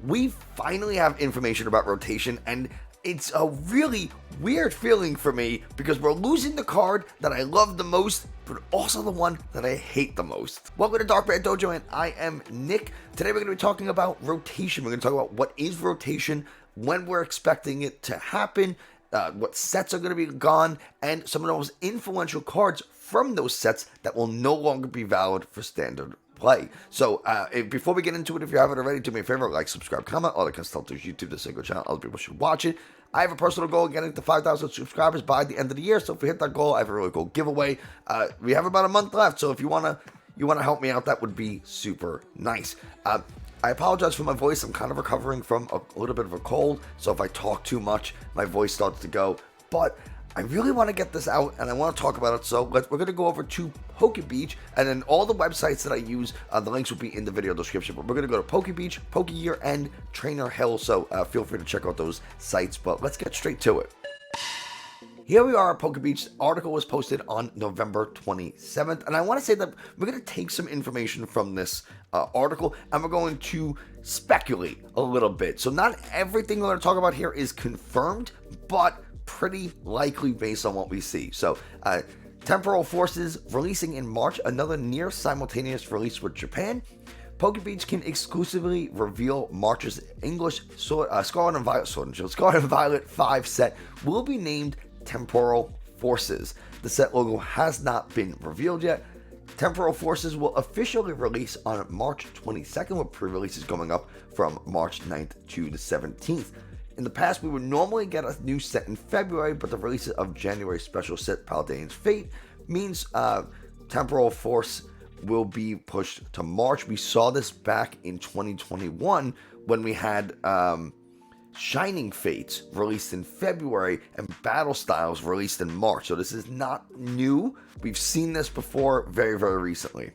we finally have information about rotation, and it's a really weird feeling for me because we're losing the card that I love the most, but also the one that I hate the most. Welcome to Dark Bear Dojo, and I am Nick. Today we're going to be talking about rotation. We're going to talk about what is rotation, when we're expecting it to happen, what sets are going to be gone, and some of the most influential cards from those sets that will no longer be valid for standard play. So before we get into it, if you haven't already, do me a favor, like, subscribe, comment, all that kind of stuff. There's YouTube, the single channel, other people should watch it. I have a personal goal of getting to 5,000 subscribers by the end of the year, so if we hit that goal, I have a really cool giveaway. We have about a month left, so if you wanna help me out, that would be super nice. I apologize for my voice. I'm kind of recovering from a little bit of a cold, so if I talk too much, my voice starts to go, but I really want to get this out, and I want to talk about it, so we're going to go over to PokeBeach, and then all the websites that I use, the links will be in the video description, but we're going to go to PokeBeach, Pokeyear, and Trainer Hill, so feel free to check out those sites, but let's get straight to it. Here we are. PokeBeach article was posted on November 27th, and I want to say that we're going to take some information from this article, and we're going to speculate a little bit. So not everything we're going to talk about here is confirmed, but pretty likely based on what we see. So Temporal Forces releasing in March, another near simultaneous release with Japan. PokeBeach can exclusively reveal March's English Scarlet and Violet 5 set will be named Temporal Forces. The set logo has not been revealed yet. Temporal Forces will officially release on March 22nd, with pre-releases going up from March 9th to the 17th. In the past, we would normally get a new set in February, but the release of January special set Paldean's Fate means Temporal Force will be pushed to March. We saw this back in 2021 when we had Shining Fates released in February and Battle Styles released in March. So this is not new. We've seen this before very, very recently.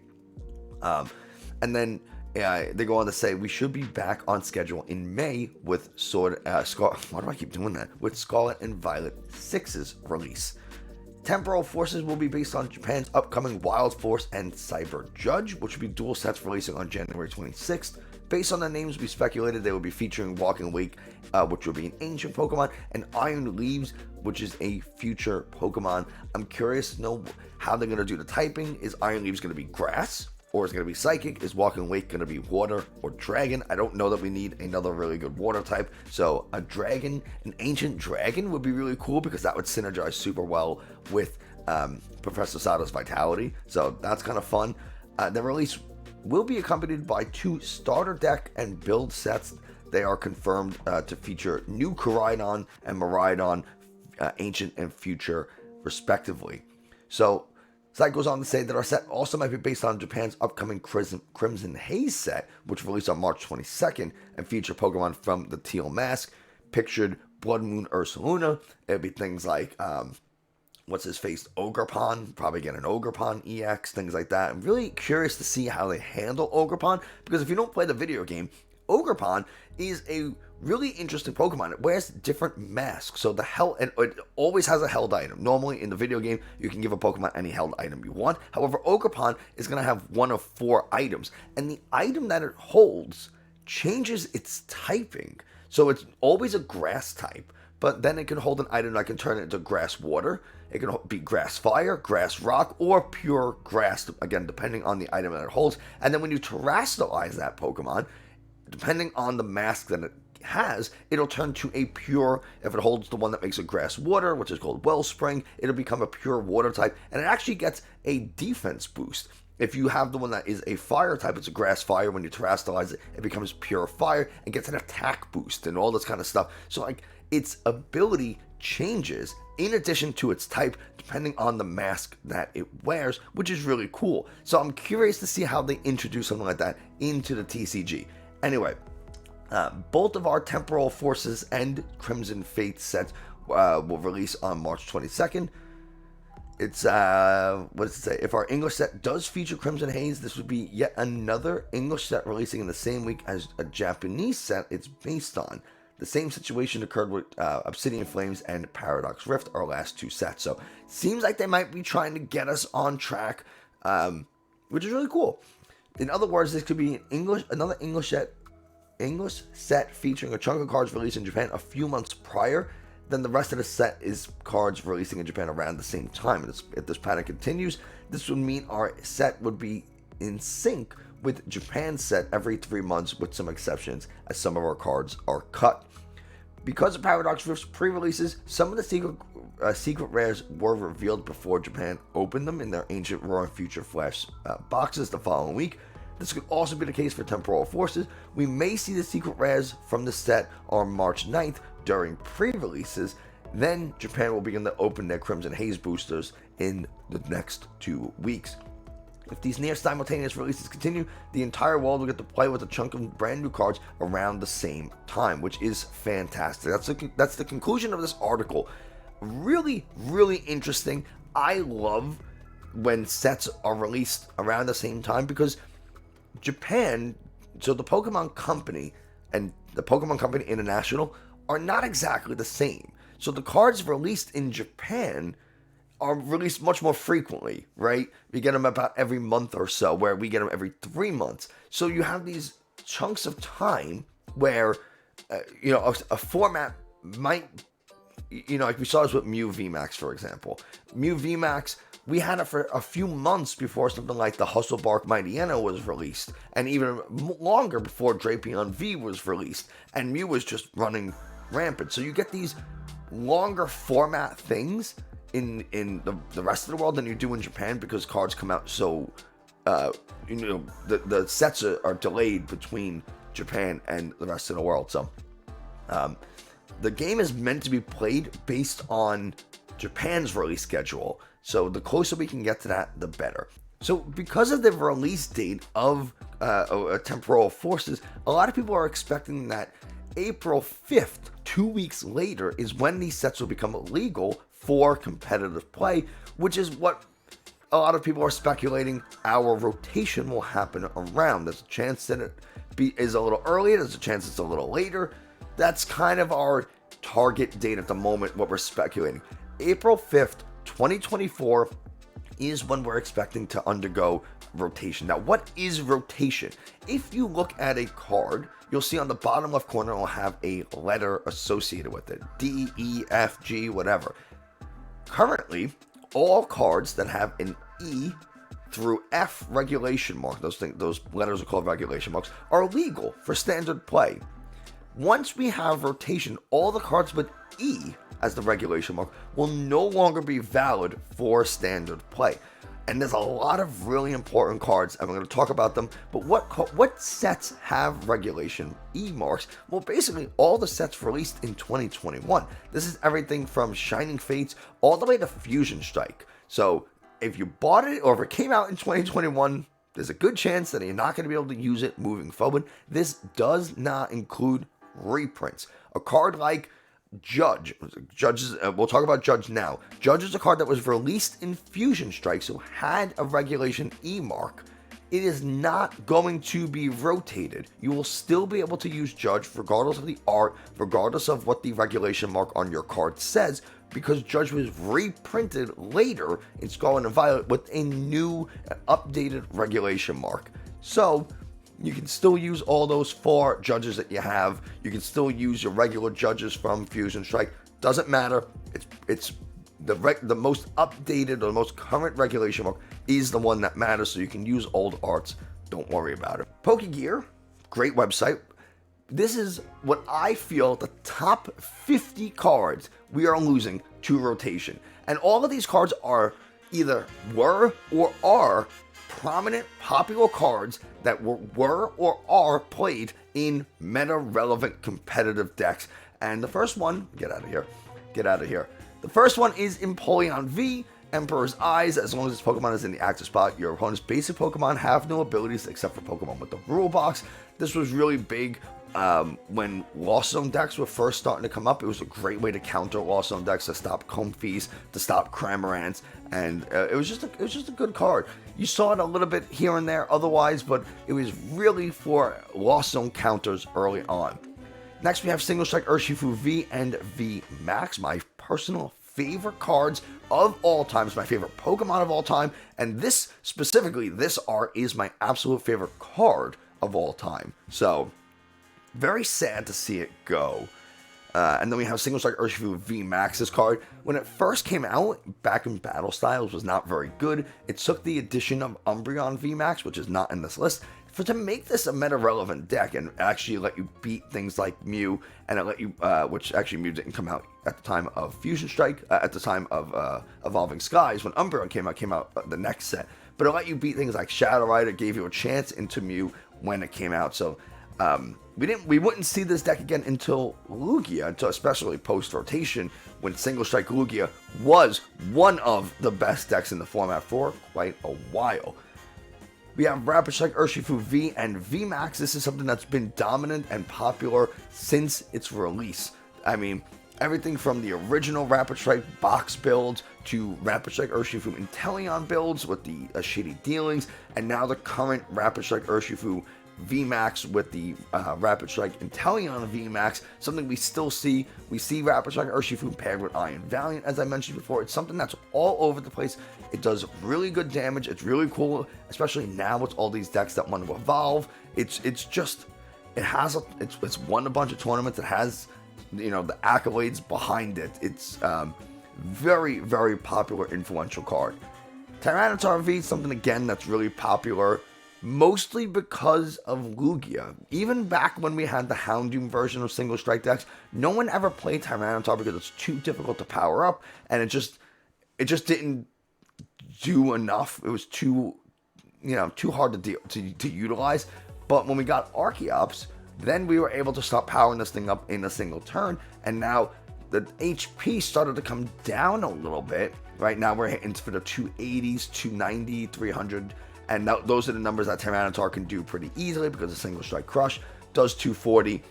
And then they go on to say we should be back on schedule in May with why do I keep doing that? With Scarlet and Violet 6's release. Temporal Forces will be based on Japan's upcoming Wild Force and Cyber Judge, which will be dual sets releasing on January 26th. Based on the names, we speculated they will be featuring Walking Wake, which will be an ancient Pokemon, and Iron Leaves, which is a future Pokemon. I'm curious to know how they're going to do the typing. Is Iron Leaves going to be grass, or is it going to be psychic? Is Walking Wake going to be water or dragon? I don't know that we need another really good water type, so a dragon, an ancient dragon would be really cool because that would synergize super well with Professor Sada's Vitality, so that's kind of fun. The release will be accompanied by 2 starter deck and build sets. They are confirmed to feature new Miraidon and Miraidon, ancient and future, respectively. So, site goes on to say that our set also might be based on Japan's upcoming Crimson Haze set, which released on March 22nd, and feature Pokemon from the Teal Mask, pictured Blood Moon Ursaluna. It'd be things like Ogerpon, probably get an Ogerpon EX, things like that. I'm really curious to see how they handle Ogerpon, because if you don't play the video game, Ogerpon is a really interesting Pokemon. It wears different masks, so it always has a held item. Normally in the video game, you can give a Pokemon any held item you want. However, Ogerpon is going to have one of 4 items, and the item that it holds changes its typing. So it's always a grass type, but then it can hold an item that can turn it into grass water. It can be grass fire, grass rock, or pure grass, again, depending on the item that it holds. And then when you terrestrialize that Pokemon, depending on the mask that it has, it'll turn to a pure, if it holds the one that makes a grass water, which is called Wellspring, it'll become a pure water type, and it actually gets a defense boost. If you have the one that is a fire type, it's a grass fire. When you terrestrialize it, it becomes pure fire and gets an attack boost and all this kind of stuff. So like its ability changes in addition to its type depending on the mask that it wears, which is really cool. So I'm curious to see how they introduce something like that into the TCG. Anyway, both of our Temporal Forces and Crimson Fate sets will release on March 22nd. It's, what does it say? If our English set does feature Crimson Haze, this would be yet another English set releasing in the same week as a Japanese set it's based on. The same situation occurred with Obsidian Flames and Paradox Rift, our last 2 sets. So, seems like they might be trying to get us on track, which is really cool. In other words, this could be another English set English set featuring a chunk of cards released in Japan a few months prior, then the rest of the set is cards releasing in Japan around the same time. And if this pattern continues, this would mean our set would be in sync with Japan's set every 3 months, with some exceptions, as some of our cards are cut. Because of Paradox Rift's pre-releases, some of the secret rares were revealed before Japan opened them in their Ancient Raw and Future Flash boxes the following week. This could also be the case for Temporal Forces. We may see the secret rares from the set on March 9th during pre-releases. Then Japan will begin to open their Crimson Haze boosters in the next 2 weeks. If these near simultaneous releases continue, the entire world will get to play with a chunk of brand new cards around the same time, which is fantastic. That's the conclusion of this article. Really, really interesting. I love when sets are released around the same time, because Japan, so the Pokemon Company and the Pokemon Company International are not exactly the same. So the cards released in Japan are released much more frequently, right? We get them about every month or so, where we get them every 3 months. So you have these chunks of time where, a format might, like we saw this with Mew VMAX, for example. Mew VMAX, we had it for a few months before something like the Hustle Bark Mightyena was released, and even longer before Drapion V was released, and Mew was just running rampant. So you get these longer format things in the rest of the world than you do in Japan, because cards come out so the sets are delayed between Japan and the rest of the world. So the game is meant to be played based on Japan's release schedule, so the closer we can get to that, the better. So because of the release date of Temporal Forces, a lot of people are expecting that April 5th, 2 weeks later, is when these sets will become legal for competitive play, which is what a lot of people are speculating our rotation will happen around. There's a chance that it is a little earlier, there's a chance it's a little later. That's kind of our target date at the moment, what we're speculating. April 5th, 2024 is when we're expecting to undergo rotation. Now, what is rotation? If you look at a card, you'll see on the bottom left corner, it'll have a letter associated with it. D, E, F, G, whatever. Currently, all cards that have an E through F regulation mark, those letters are called regulation marks, are legal for standard play. Once we have rotation, all the cards with E as the regulation mark will no longer be valid for standard play. And there's a lot of really important cards, and we're going to talk about them. But what sets have regulation E marks? Well, basically all the sets released in 2021. This is everything from Shining Fates all the way to Fusion Strike. So if you bought it, or if it came out in 2021, there's a good chance that you're not going to be able to use it moving forward. This does not include reprints. A card like Judge, we'll talk about Judge now. Judge is a card that was released in Fusion Strike, so had a regulation E mark. It is not going to be rotated. You will still be able to use Judge regardless of the art, regardless of what the regulation mark on your card says, because Judge was reprinted later in Scarlet and Violet with a new updated regulation mark. So you can still use all those 4 judges that you have. You can still use your regular judges from Fusion Strike. Doesn't matter. It's the most updated or the most current regulation mark is the one that matters. So you can use old arts. Don't worry about it. PokeGear, great website. This is what I feel the top 50 cards we are losing to rotation. And all of these cards are either were or are prominent, popular cards that were or are played in meta-relevant competitive decks. And the first one, get out of here. The first one is Empoleon V, Emperor's Eyes. As long as this Pokemon is in the active spot, your opponent's basic Pokemon have no abilities except for Pokemon with the rule box. This was really big when Lost Zone decks were first starting to come up. It was a great way to counter Lost Zone decks, to stop Comfeys, to stop Cramorants, and it was just a good card. You saw it a little bit here and there otherwise, but it was really for Lost Zone counters early on. Next, we have Single Strike Urshifu V and V Max, my personal favorite cards of all time. It's my favorite Pokemon of all time, and this specifically, this art is my absolute favorite card of all time. So Very sad to see it go. And then we have Single Strike Urshifu V Max. This card, when it first came out back in Battle Styles, was not very good. It took the addition of Umbreon V Max, which is not in this list, to make this a meta-relevant deck and actually let you beat things like Mew, and it let you, which actually Mew didn't come out at the time of Fusion Strike, at the time of Evolving Skies. When Umbreon came out the next set, but it let you beat things like Shadow Rider, gave you a chance into Mew when it came out. So we wouldn't see this deck again until Lugia, until especially post-rotation, when Single Strike Lugia was one of the best decks in the format for quite a while. We have Rapid Strike Urshifu V and V Max. This is something that's been dominant and popular since its release. I mean, everything from the original Rapid Strike box builds to Rapid Strike Urshifu Inteleon builds with the shitty dealings, and now the current Rapid Strike Urshifu VMAX with the Rapid Strike Inteleon VMAX, something we still see. We see Rapid Strike Urshifu paired with Iron Valiant, as I mentioned before. It's something that's all over the place. It does really good damage. It's really cool, especially now with all these decks that want to evolve. It's won a bunch of tournaments. It has, the accolades behind it. It's very, very popular, influential card. Tyranitar V, something again that's really popular, mostly because of Lugia. Even back when we had the Houndoom version of Single Strike decks, no one ever played Tyranitar because it's too difficult to power up, and it just didn't do enough. It was too hard to utilize. But when we got Archeops, then we were able to start powering this thing up in a single turn, and now the HP started to come down a little bit. Right now we're hitting for the 280s, 290, 300, and those are the numbers that Tyranitar can do pretty easily because of Single Strike Crush. Does 240,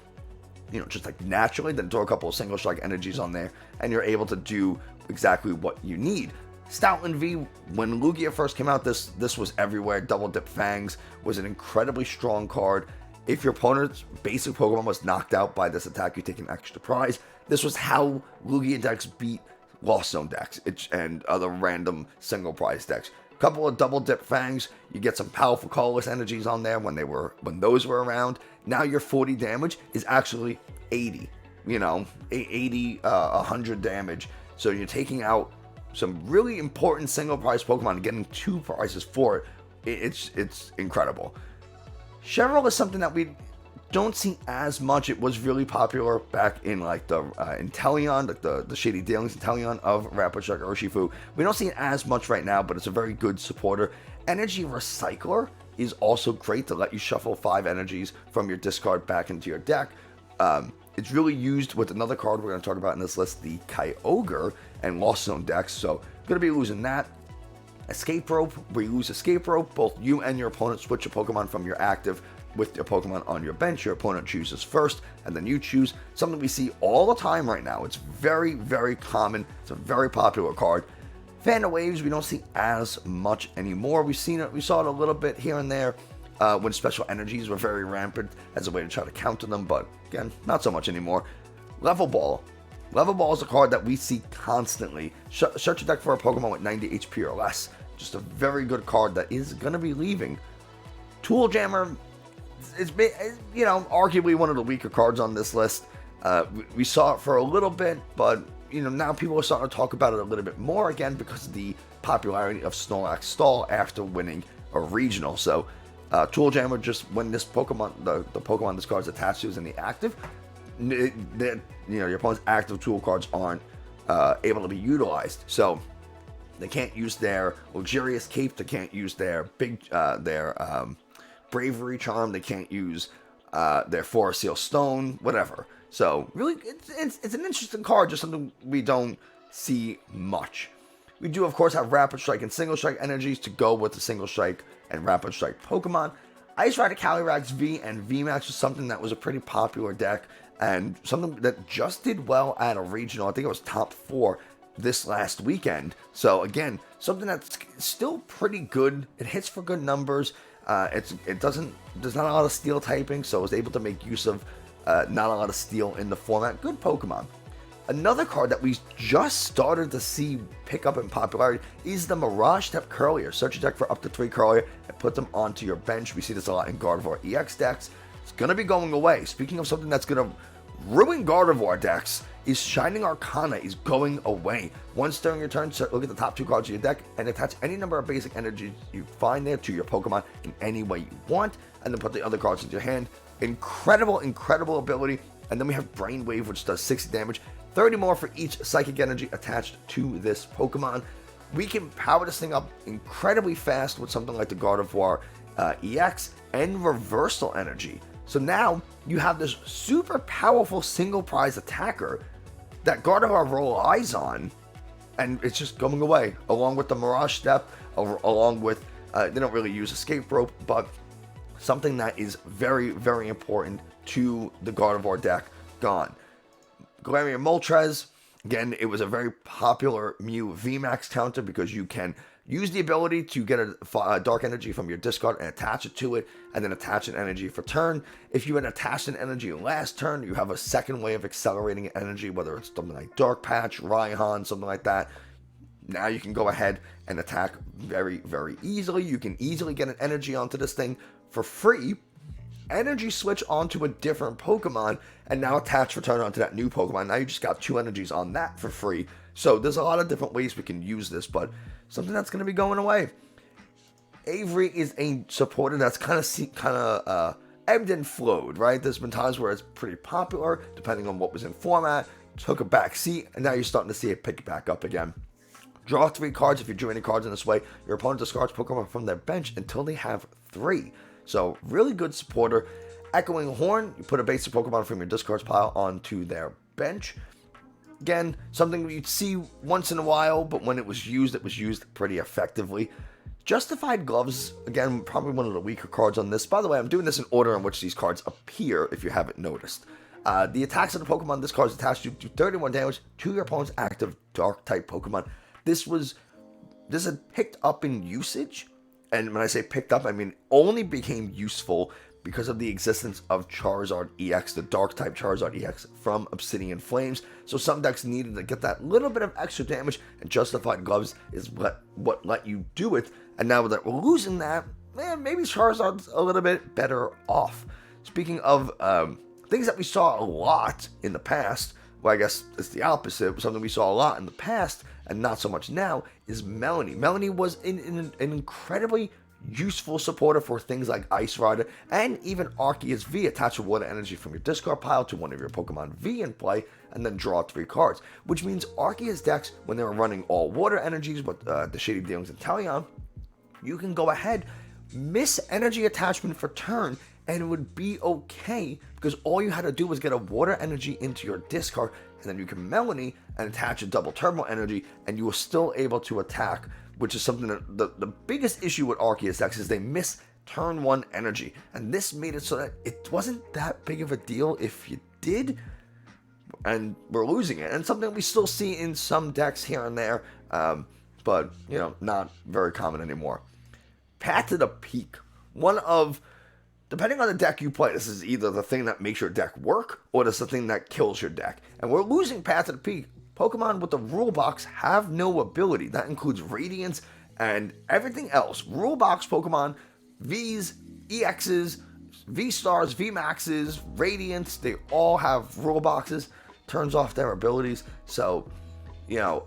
just like naturally, then throw a couple of Single Strike energies on there, and you're able to do exactly what you need. Stoutland V, when Lugia first came out, this was everywhere. Double Dip Fangs was an incredibly strong card. If your opponent's basic Pokemon was knocked out by this attack, you take an extra prize. This was how Lugia decks beat Lost Zone decks and other random single prize decks. Couple of Double Dip Fangs, you get some powerful colorless energies on there when those were around. Now your 40 damage is actually 80, 80, 100 damage. So you're taking out some really important single prize Pokemon and getting 2 prizes for it. It's incredible. Cheryl is something that we don't see as much. It was really popular back in like the Inteleon, like the shady dealings Inteleon of Rapid Strike Urshifu. We don't see it as much right now, but it's a very good supporter. Energy Recycler is also great to let you shuffle 5 energies from your discard back into your deck. It's really used with another card we're going to talk about in this list, the Kyogre and Lost Zone decks, so going to be losing that. Escape Rope, where you lose Escape Rope, both you and your opponent switch a Pokemon from your active with your Pokemon on your bench. Your opponent chooses first, and then you choose. Something we see all the time right now. It's very, very common. It's a very popular card. Fan of Waves, we don't see as much anymore. We saw it a little bit here and there when special energies were very rampant as a way to try to counter them, but again, not so much anymore. Level Ball. Level Ball is a card that we see constantly. Search your deck for a Pokemon with 90 HP or less. Just a very good card that is going to be leaving. Tool Jammer is, arguably one of the weaker cards on this list. We saw it for a little bit, but, now people are starting to talk about it a little bit more again because of the popularity of Snorlax Stall after winning a regional. So, Tool Jammer, just when this Pokemon, the Pokemon this card is attached to is in the active, your opponent's active tool cards aren't able to be utilized. So they can't use their Luxurious Cape, they can't use their Bravery Charm, they can't use their Forest Seal Stone, whatever. So really, it's an interesting card, just something we don't see much. We do, of course, have Rapid Strike and Single Strike energies to go with the Single Strike and Rapid Strike Pokemon. Ice Rider Calyrex V and VMAX was something that was a pretty popular deck and something that just did well at a regional. I think it was top 4 this last weekend. So again, something that's still pretty good. It hits for good numbers. There's not a lot of steel typing, so I was able to make use of not a lot of steel in the format. Good Pokemon. Another card that we just started to see pick up in popularity is the Mirage Step Curlier. Search your deck for up to 3 Curlier and put them onto your bench. We see this a lot in Gardevoir EX decks. It's going to be going away. Speaking of something that's going to ruin Gardevoir decks, is Shining Arcana is going away. Once during your turn, look at the top 2 cards of your deck and attach any number of basic energies you find there to your Pokemon in any way you want, and then put the other cards into your hand. Incredible, incredible ability. And then we have Brainwave, which does 60 damage, 30 more for each psychic energy attached to this Pokemon. We can power this thing up incredibly fast with something like the Gardevoir EX and Reversal Energy. So now you have this super powerful single prize attacker that Gardevoir relies on, and it's just going away, along with the Mirage Step, along with, they don't really use Escape Rope, but something that is very, very important to the Gardevoir deck, gone. Galarian Moltres, again, it was a very popular Mew VMAX counter because you can use the ability to get a dark energy from your discard and attach it to it, and then attach an energy for turn. If you had attached an energy last turn, you have a second way of accelerating energy, whether it's something like Dark Patch, Raihan, something like that. Now you can go ahead and attack very, very easily. You can easily get an energy onto this thing for free, energy switch onto a different Pokemon, and now attach return onto that new Pokemon. Now you just got 2 energies on that for free. So there's a lot of different ways we can use this, but something that's going to be going away. Avery is a supporter that's kind of ebbed and flowed, right? There's been times where it's pretty popular, depending on what was in format, took a back seat, and now you're starting to see it pick back up again. Draw 3 cards. If you drew any cards in this way, your opponent discards Pokemon from their bench until they have 3. So really good supporter. Echoing Horn, you put a basic Pokemon from your discards pile onto their bench. Again, something you'd see once in a while, but when it was used pretty effectively. Justified Gloves, again, probably one of the weaker cards on this. By the way, I'm doing this in order in which these cards appear, if you haven't noticed. The attacks of the Pokemon this card is attached to do 31 damage to your opponent's active Dark-type Pokemon. This had picked up in usage, and when I say picked up, I mean only became useful because of the existence of Charizard EX, the Dark-type Charizard EX from Obsidian Flames. So some decks needed to get that little bit of extra damage, and Justified Gloves is what let you do it. And now that we're losing that, maybe Charizard's a little bit better off. Speaking of things that we saw a lot in the past, well, I guess it's the opposite. Something we saw a lot in the past and not so much now is Melanie. Melanie was an incredibly useful supporter for things like Ice Rider and even Arceus V. Attach a water energy from your discard pile to one of your Pokemon V in play and then draw 3 cards, which means Arceus decks, when they were running all water energies with the Shady Dealings and Talion, you can go ahead, miss energy attachment for turn, and it would be okay because all you had to do was get a water energy into your discard, and then you can Melanie and attach a double turbo energy, and you were still able to attack, which is something that the biggest issue with Arceus decks is they miss turn 1 energy, and this made it so that it wasn't that big of a deal if you did, and we're losing it, and something we still see in some decks here and there, but, you know, not very common anymore. Path to the Peak. One of, depending on the deck you play, this is either the thing that makes your deck work, or this is the thing that kills your deck. And we're losing Path to the Peak. Pokemon with the rule box have no ability. That includes Radiance and everything else. Rule box Pokemon, Vs, EXs, V-Stars, V-Maxes, Radiance, they all have rule boxes. Turns off their abilities. So, you know,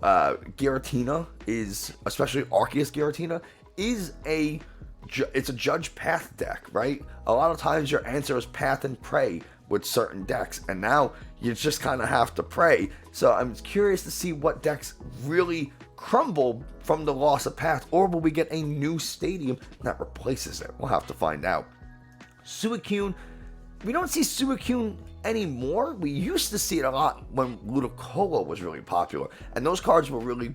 Giratina is, especially Arceus Giratina, is it's a Judge Path deck, right? A lot of times your answer is Path and Pray with certain decks, and now you just kind of have to pray. So I'm curious to see what decks really crumble from the loss of Path, or will we get a new stadium that replaces it? We'll have to find out. Suicune, we don't see Suicune anymore. We used to see it a lot when Ludicolo was really popular, and those cards were really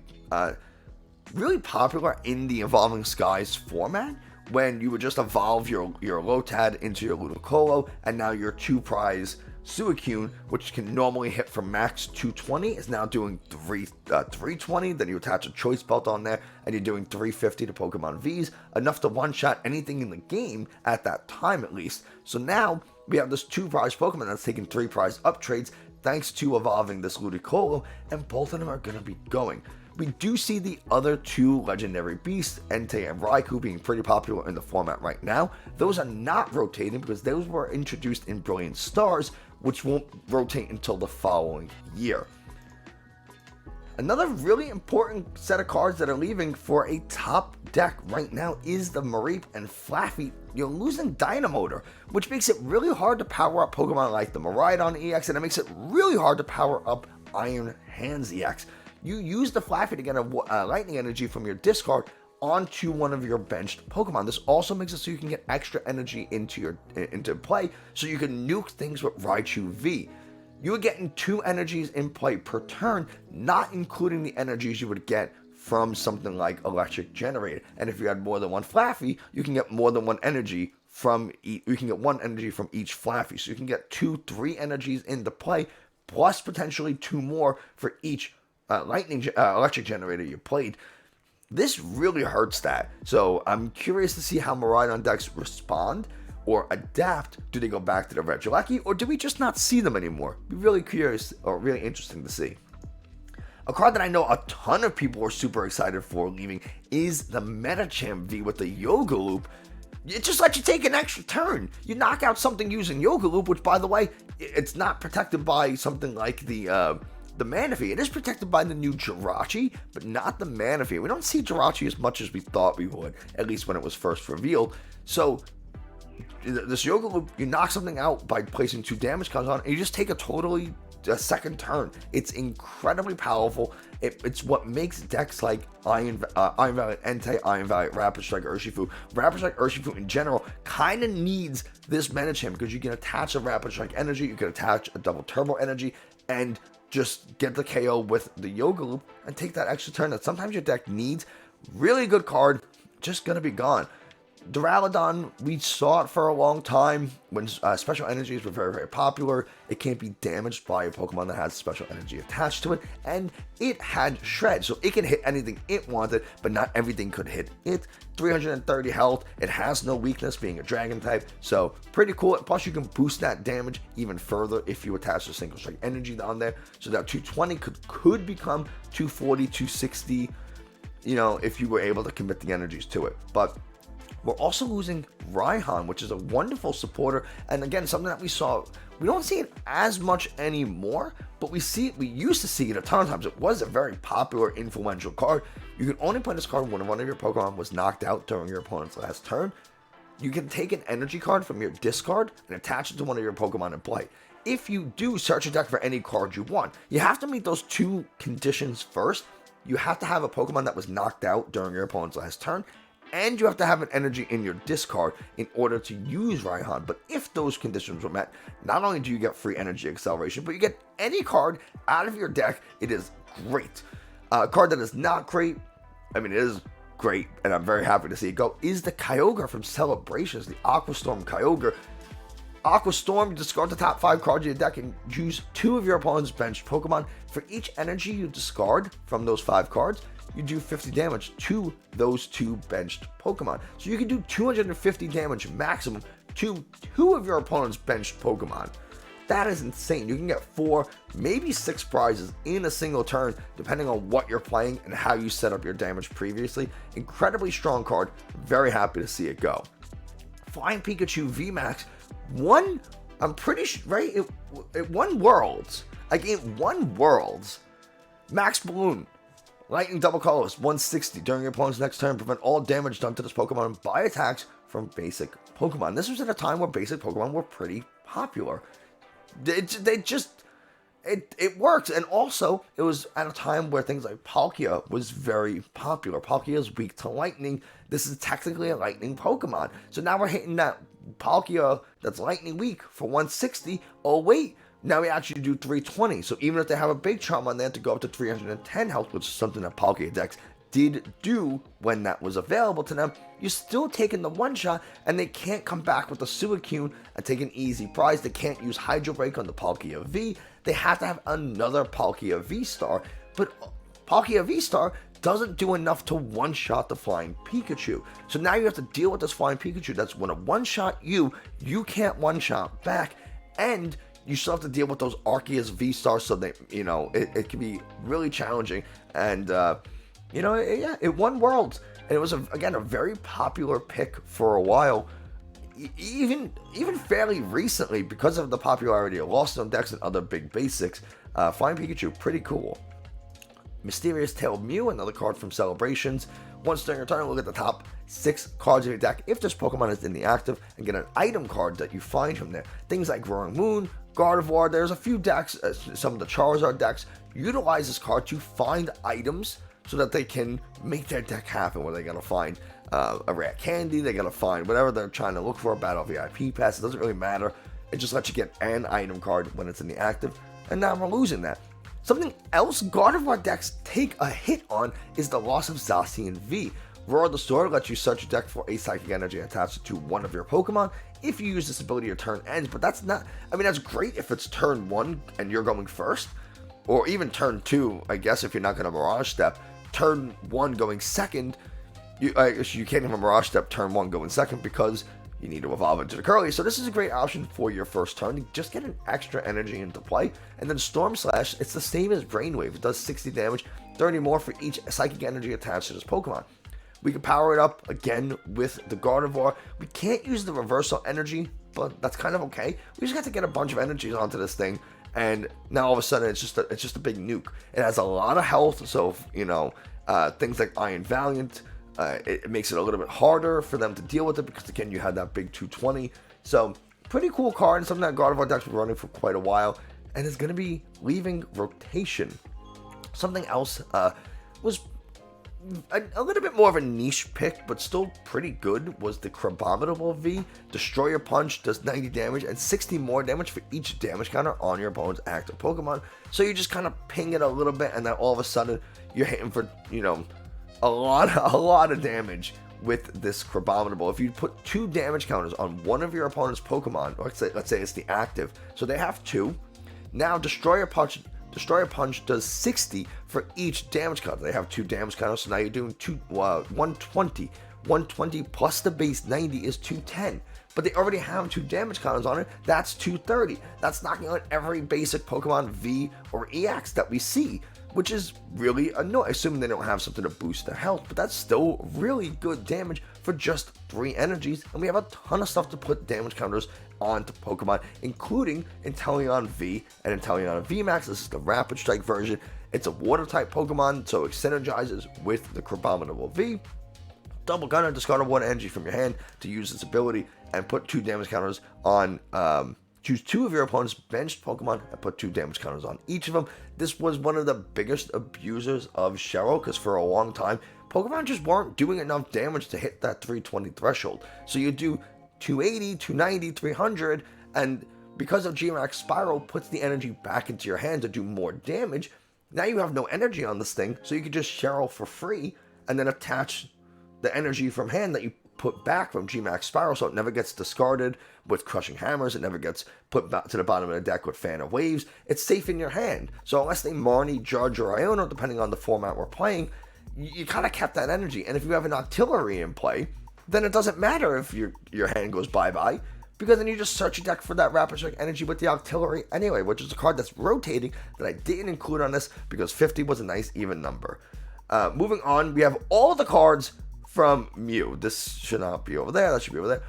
popular in the Evolving Skies format, when you would just evolve your Lotad into your Ludicolo, and now your 2-prize Suicune, which can normally hit for max 220, is now doing 320. Then you attach a Choice Belt on there, and you're doing 350 to Pokemon Vs, enough to one-shot anything in the game at that time at least. So now we have this 2-prize Pokemon that's taking 3-prize uptrades thanks to evolving this Ludicolo, and both of them are going to be going. We do see the other two legendary beasts, Entei and Raikou, being pretty popular in the format right now. Those are not rotating because those were introduced in Brilliant Stars, which won't rotate until the following year. Another really important set of cards that are leaving for a top deck right now is the Mareep and Flaffy. You're losing Dynamotor, which makes it really hard to power up Pokemon like the Miraidon EX, and it makes it really hard to power up Iron Hands EX. You use the Flaffy to get a lightning energy from your discard onto one of your benched Pokemon. This also makes it so you can get extra energy into play, so you can nuke things with Raichu V. You are getting 2 energies in play per turn, not including the energies you would get from something like Electric Generator. And if you had more than one Flaffy, you can get more than 1 energy from you can get 1 energy from each Flaffy. So you can get 2-3 energies into play, plus potentially 2 more for each Electric Generator you played. This really hurts that. So I'm curious to see how Miraidon decks respond or adapt. Do they go back to the Regieleki, or do we just not see them anymore? Be really curious, or really interesting to see. A card that I know a ton of people are super excited for leaving is the Medicham V with the Yoga Loop. It just lets you take an extra turn. You knock out something using Yoga Loop, which, by the way, it's not protected by something like the Manaphy. It is protected by the new Jirachi, but not the Manaphy. We don't see Jirachi as much as we thought we would, at least when it was first revealed. So this Yoga Loop, you knock something out by placing 2 damage cards on, and you just take a second turn. It's incredibly powerful. It's what makes decks like Iron Valiant Entei, Iron Valiant Rapid Strike Urshifu. Rapid Strike Urshifu in general kind of needs this Medicham, because you can attach a Rapid Strike energy, you can attach a double turbo energy, and just get the KO with the Yoga Loop and take that extra turn that sometimes your deck needs. Really good card, just gonna be gone. Duraludon, we saw it for a long time when special energies were very, very popular. It can't be damaged by a Pokemon that has special energy attached to it, and it had Shred, so it can hit anything it wanted, but not everything could hit it. 330 health, it has no weakness, being a Dragon type, so pretty cool. Plus, you can boost that damage even further if you attach a single strike energy on there, so that 220 could become 240, 260, if you were able to commit the energies to it. But we're also losing Raihan, which is a wonderful supporter, and again, something that we don't see it as much anymore, but we used to see it a ton of times. It was a very popular, influential card. You can only play this card when one of your Pokemon was knocked out during your opponent's last turn. You can take an energy card from your discard and attach it to one of your Pokemon in play. If you do search your deck for any card you want, you have to meet those 2 conditions first. You have to have a Pokemon that was knocked out during your opponent's last turn, and you have to have an energy in your discard in order to use Raihan. But if those conditions were met, not only do you get free energy acceleration, but you get any card out of your deck. It is great. A card that is not great, it is great, and I'm very happy to see it go, is the Kyogre from Celebrations, the Aqua Storm Kyogre. Aqua Storm, discard the top 5 cards of your deck and use 2 of your opponent's benched Pokemon. For each energy you discard from those 5 cards, you do 50 damage to those 2 benched Pokemon. So you can do 250 damage maximum to 2 of your opponent's benched Pokemon. That is insane. You can get 4, maybe 6 prizes in a single turn, depending on what you're playing and how you set up your damage previously. Incredibly strong card. Very happy to see it go. Flying Pikachu VMAX won, I'm pretty sure, right? It won Worlds. It won Worlds. Max Balloon. Lightning Double Colors, 160. During your opponent's next turn, prevent all damage done to this Pokemon by attacks from basic Pokemon. This was at a time where basic Pokemon were pretty popular. It worked, and also it was at a time where things like Palkia was very popular. Palkia is weak to lightning. This is technically a lightning Pokemon. So now we're hitting that Palkia that's lightning weak for 160. Oh wait, now we actually do 320. So even if they have a big charm on there to go up to 310 health, which is something that Palkia decks did do when that was available to them, you're still taking the one shot, and they can't come back with the Suicune and take an easy prize. They can't use Hydro Break on the Palkia V. They have to have another Palkia V-Star, but Palkia V-Star doesn't do enough to one-shot the Flying Pikachu. So now you have to deal with this Flying Pikachu that's when a one-shot you can't one-shot back, and you still have to deal with those Arceus V-Stars, so they, it can be really challenging. And, it won Worlds. And it was, again, a very popular pick for a while. Even fairly recently, because of the popularity of Lost Zone decks and other big basics. Flying Pikachu, pretty cool. Mysterious Tailed Mew, another card from Celebrations. Once during your turn, look at the top 6 cards of your deck if this Pokemon is in the active and get an item card that you find from there. Things like Growing Moon, Gardevoir, there's a few decks, some of the Charizard decks, utilize this card to find items so that they can make their deck happen, where they're going to find a rare candy, they're going to find whatever they're trying to look for, a Battle VIP Pass, it doesn't really matter. It just lets you get an item card when it's in the active, and now we're losing that. Something else Gardevoir decks take a hit on is the loss of Zacian V. Roar the Sword lets you search your deck for a Psychic Energy attached to one of your Pokemon if you use this ability, your turn ends, but that's not, that's great if it's turn 1 and you're going first, or even turn 2, I guess, if you're not going to Mirage Step. Turn 1 going second, you can't even Mirage Step turn 1 going second because you need to evolve into the Curly. So this is a great option for your first turn to just get an extra energy into play. And then Storm Slash, it's the same as Brainwave. It does 60 damage, 30 more for each Psychic Energy attached to this Pokemon. We can power it up again with the Gardevoir. We can't use the Reversal Energy, but that's kind of okay. We just got to get a bunch of energies onto this thing, and now all of a sudden it's just a big nuke. It has a lot of health, so things like Iron Valiant. It makes it a little bit harder for them to deal with it because, again, you had that big 220. So, pretty cool card, and something that Gardevoir deck's been running for quite a while, and is going to be leaving rotation. Something else was a little bit more of a niche pick, but still pretty good, was the Crabominable V. Destroyer Punch does 90 damage and 60 more damage for each damage counter on your opponent's active Pokemon. So you just kind of ping it a little bit, and then all of a sudden, you're hitting for, a lot of damage with this Crabominable. If you put 2 damage counters on one of your opponent's Pokemon, or let's say it's the active, so they have 2. Now Destroyer Punch does 60 for each damage counter. They have 2 damage counters, so now you're doing 120. 120 plus the base 90 is 210. But they already have 2 damage counters on it. That's 230. That's knocking out every basic Pokemon V or EX that we see, which is really annoying, assuming they don't have something to boost their health, but that's still really good damage for just 3 energies, and we have a ton of stuff to put damage counters onto Pokemon, including Inteleon V and Inteleon VMAX. This is the Rapid Strike version. It's a Water-type Pokemon, so it synergizes with the Crabominable V. Double Gunner, discard a 1 energy from your hand to use this ability, and put 2 damage counters on, choose 2 of your opponent's benched Pokemon and put 2 damage counters on each of them. This was one of the biggest abusers of Cheryl, because for a long time, Pokemon just weren't doing enough damage to hit that 320 threshold. So you do 280, 290, 300, and because of G-Max Spiral puts the energy back into your hand to do more damage, now you have no energy on this thing, so you can just Cheryl for free, and then attach the energy from hand that you put back from G-Max Spiral, so it never gets discarded with Crushing Hammers, it never gets put back to the bottom of the deck with Fan of Waves. It's safe in your hand. So unless they Marnie, Judge, or Iono, depending on the format we're playing, you kind of kept that energy. And if you have an Octillery in play, then it doesn't matter if your hand goes bye-bye, because then you just search your deck for that Rapid Strike energy with the Octillery anyway, which is a card that's rotating that I didn't include on this because 50 was a nice even number. Moving on, we have all the cards from Mew. This should not be over there. That should be over there.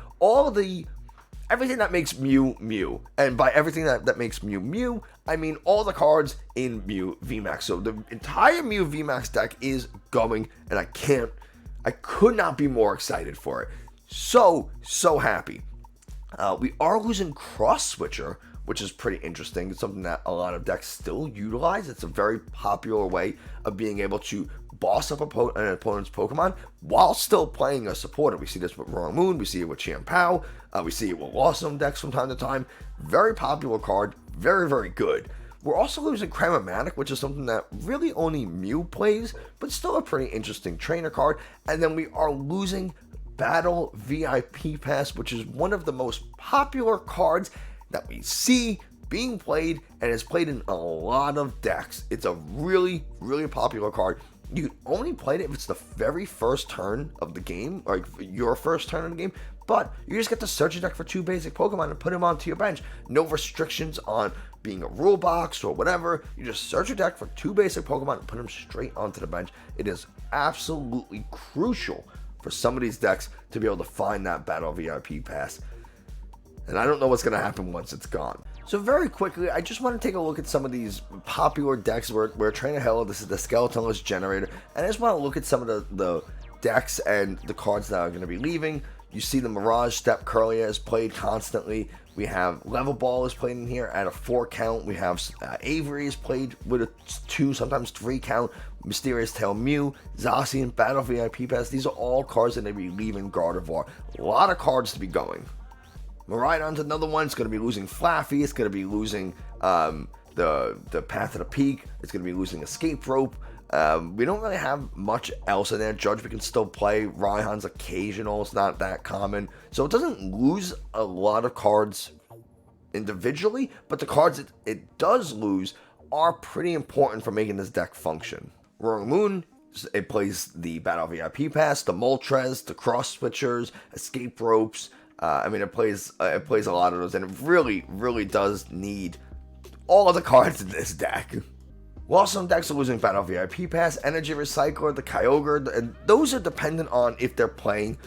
Everything that makes Mew, Mew. And by everything that makes Mew, Mew, I mean all the cards in Mew VMAX. So the entire Mew VMAX deck is going, and I could not be more excited for it. So happy. We are losing Cross Switcher, which is pretty interesting. It's something that a lot of decks still utilize. It's a very popular way of being able to boss up an opponent's Pokemon while still playing a supporter. We see this with Roaring Moon, we see it with Chien-Pao, we see it with Lost Zone decks from time to time. Very popular card, very, very good. We're also losing Cramomatic, which is something that really only Mew plays, but still a pretty interesting trainer card. And then we are losing Battle VIP Pass, which is one of the most popular cards that we see being played and is played in a lot of decks. It's a really, really popular card. You only play it if it's the very first turn of the game, or your first turn of the game, but you just get to search your deck for 2 basic Pokemon and put them onto your bench. No restrictions on being a rule box or whatever. You just search your deck for 2 basic Pokemon and put them straight onto the bench. It is absolutely crucial for some of these decks to be able to find that Battle VIP pass. And I don't know what's going to happen once it's gone. So very quickly, I just want to take a look at some of these popular decks. We're Trainer Hello. This is the Skeletonless Generator. And I just want to look at some of the decks and the cards that are going to be leaving. You see the Mirage Step Curlia is played constantly. We have Level Ball is played in here at a 4 count. We have Avery is played with a 2, sometimes 3 count. Mysterious Tail Mew, Zacian, Battle VIP Pass. These are all cards that are going to be leaving Gardevoir. A lot of cards to be going. Miraidon's another one. It's going to be losing Flaffy. It's going to be losing the Path to the Peak. It's going to be losing Escape Rope. We don't really have much else in there. Judge we can still play. Raihan's occasional. It's not that common. So it doesn't lose a lot of cards individually, but the cards it does lose are pretty important for making this deck function. Roaring Moon, it plays the Battle VIP Pass, the Moltres, the Cross Switchers, Escape Ropes. It plays a lot of those, and it really does need all of the cards in this deck. While some decks are losing Battle VIP Pass, Energy Recycler, the Kyogre, and those are dependent on if they're playing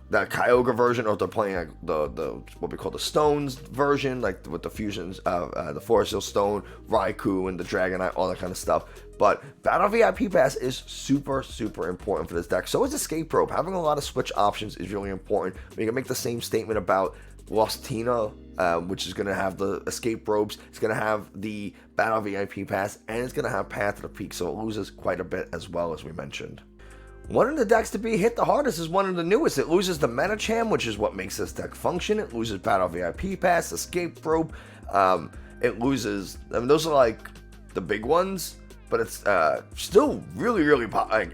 the Kyogre version or if they're playing like the what we call the Stones version, like with the fusions, the Forest Hill Stone, Raikou, and the Dragonite, all that kind of stuff. But Battle VIP Pass is super important for this deck. So is Escape Rope. Having a lot of switch options is really important. We can make the same statement about Lostina, which is going to have the Escape Ropes. It's going to have the Battle VIP Pass, and it's going to have Path to the Peak, so it loses quite a bit as well, as we mentioned. One of the decks to be hit the hardest is one of the newest. It loses the Medicham, which is what makes this deck function. It loses Battle VIP Pass, Escape Rope. It loses, those are like the big ones, but it's still really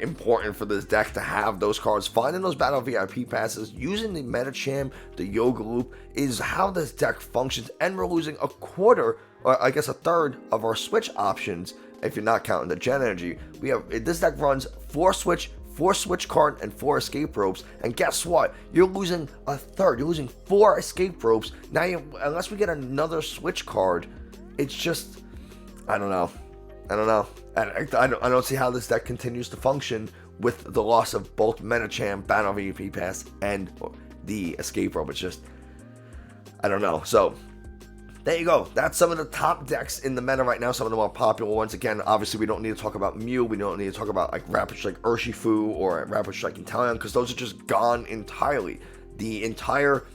important for this deck to have those cards. Finding those Battle VIP Passes, using the Medicham, the Yoga Loop, is how this deck functions, and we're losing a quarter, or I guess a third, of our switch options, if you're not counting the Gen Energy. This deck runs 4 switch card and 4 escape ropes, and guess what? You're losing a third. You're losing 4 escape ropes. Now, unless we get another switch card, it's just, I don't know. I don't see how this deck continues to function with the loss of both Medicham, Battle VIP Pass, and the escape rope. It's just, I don't know. So there you go. That's some of the top decks in the meta right now. Some of the more popular ones. Again, obviously, we don't need to talk about Mew. We don't need to talk about like Rapid Strike Urshifu or Rapid Strike Inteleon, because those are just gone entirely. The entire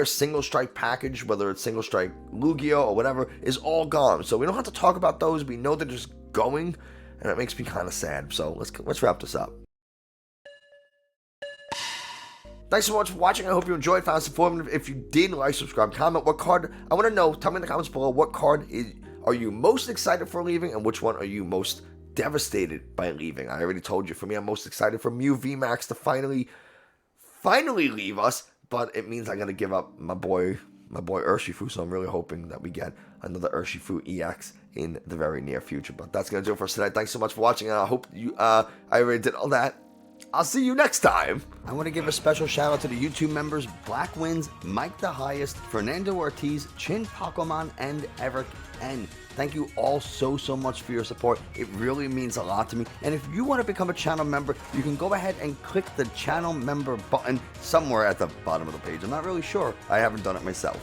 single strike package, whether it's single strike Lugia or whatever, is all gone. So we don't have to talk about those. We know they're just going, and it makes me kind of sad. So let's wrap this up. Thanks so much for watching. I hope you enjoyed, found this informative. If you did, like, subscribe, comment. What card, I want to know, tell me in the comments below, what card are you most excited for leaving, and which one are you most devastated by leaving? I already told you, for me, I'm most excited for Mew VMAX to finally leave us, but it means I got to give up my boy Urshifu, so I'm really hoping that we get another Urshifu EX in the very near future. But that's going to do it for us today. Thanks so much for watching, and I hope I already did all that. I'll see you next time. I want to give a special shout out to the YouTube members Black Wins, Mike the Highest, Fernando Ortiz, Chin Pokemon, and Eric N. Thank you all so much for your support. It really means a lot to me. And if you want to become a channel member, you can go ahead and click the channel member button somewhere at the bottom of the page. I'm not really sure. I haven't done it myself.